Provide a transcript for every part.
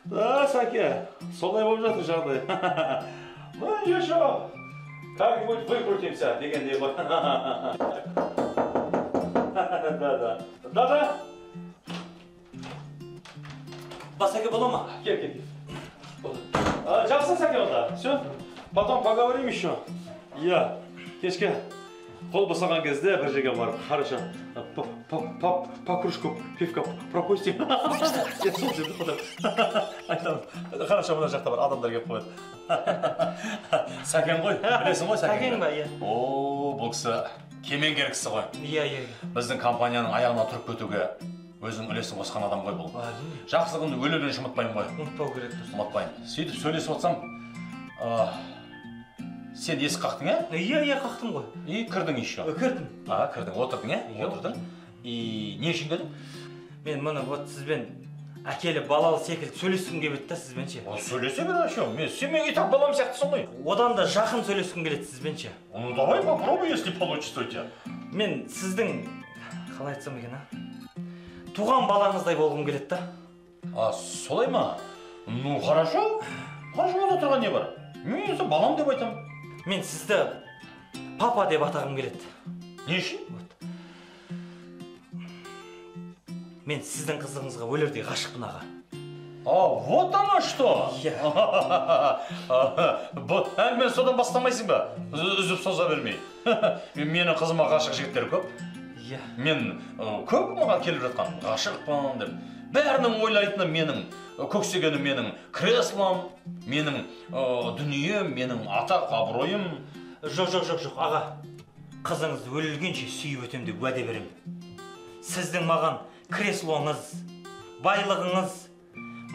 Да, Саке, солай болып жатыр жағдай. Ну, ничего, как-нибудь выкрутимся, дегендей ғой. Да. Басаке бола ма? Кел. Жақсы, Саке, онда. Все, потом поговорим еще. Я кешке қол босаған кезде бір жерге барып, хорошо, по кружку пивка пропустим. Я сол жерде қодым. Айтамын, хорошо, мына жақта бар адамдар келіп қояды. Сәкен ғой, білесің ғой Сәкен? Сәкен ба, иә. О, бұл кісі кемеңгер кісі ғой. Иә. Біздің компанияның аяғына тұрып кетуге өзің үлесін қосқан адам ғой бұл. Жақсылығын өлерден ұмытпаймын ғой. Ұмытпау керек дұрыс. Ұмытпаймын. Сөйтіп сөйлесіп отырсам, сен есік қақтың, ә? Иә, қақтым ғой. И кірдің еще. Кірдім. Кірдің, отырдың, ә? Отырдың. И не үшін келдің? Мен мұны вот сізбен әкелі балалы секілді сөйлескім келіп еді сізбен ше. Сөйлесе бер ашо. Сен мен и так балам сияқтысың ғой. Одан да жақын сөйлескім келеді сізбен ше. Ну давай попробуй, если получится у тебя. Мен сіздің қалай айтсам екен, туған балаңыздай болғым келеді да. Солай ма? Ну хорошо. Хорошо, онда тұрған не бар? Мен балам деп айтамын. Мен сізді папа деп атағым келеді. Не үшін? Мен сіздің қызыңызға өлердей ғашықпын аға. Вот оно что! Әңгімені содан бастамайсың ба? Үзіп соза бермей. Менің қызыма ғашық жігіттер көп. Мен көп маған келіп жатқан ғашықпын деп. Бәрінің ойлайтыны менің көксегенім, менің креслом, менің дүнием, менің атақ абыройым. Жоқ, аға. Қызыңызды өлгенше сүйіп өтем деп уәде беремін. Сіздің маған креслоңыз, байлығыңыз,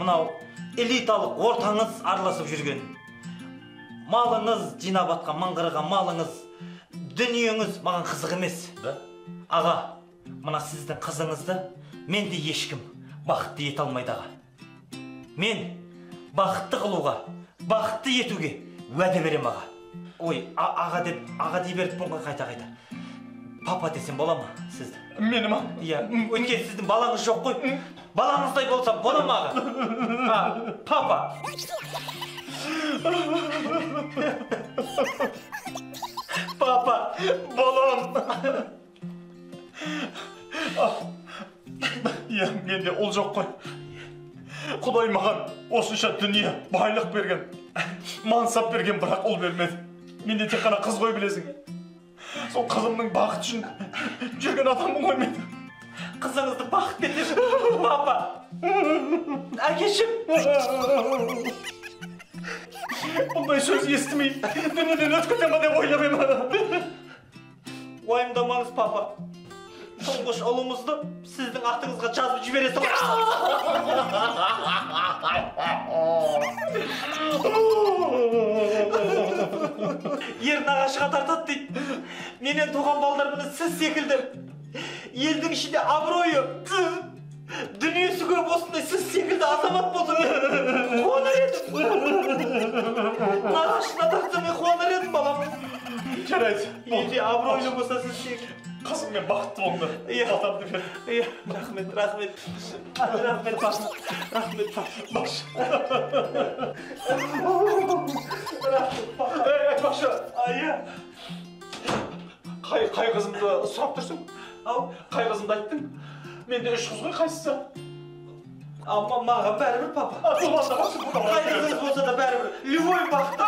мынау элиталық ортаңыз араласып жүрген. Малыңыз, жинап атқан маңғырған малыңыз, дүниеңіз маған қызық емес. Аға, мына сіздің қызыңызды мен де ешкім бақытты ете алмайды аға. Мен бақытты қылуға, бақытты етуге уәде берем аға. Ой, аға дей беріппін ғой қайта. Папа десем бола ма сізді? Мені ма? Иә, өткен сіздің балаңыз жоқ қой. Балаңыздай болса бола ма аға? Папа. Папа, болам. Иә, менде ол жоқ қой. Құдай маған осынша дүние байлық берген, мансап берген, бірақ ол бермеді. Менде тек қана қыз ғой, білесің. Сол қызымның бақыт үшін жүрген адаммын ғой мен. Қызыңызды бақыт етіп, папа. Әкешім. Бұндай сөз естімей, дүниеден өткізем ба деп ойлаймын. Уайымдамаңыз, папа. Тұңғыш ұлымызды сіздің атыңызға жазып жібере саламын. Ер нағашыға тартады дейді. Менен туған балдарымды сіз секілді. Елдің ішінде абыройы, дүниесі көп осындай сіз секілді азамат болсын. Қуанар едім. Нағашына тартса мен қуанар едім, балам. Жарайды. Елде абыройлы болса сіз секілді. Қызым мен бақытты болыңдар. Атамды бер. Рахмет, папа. Рахмет, папа. Айтпақшы. Иә. Қай қызымды сұрап тұрсың? Қай қызымды айттың? Менде 3 қыз ғой, қайсысы? Маған бәрібір, папа. Қай қызыңыз болса да бәрібір. Любой бақыт.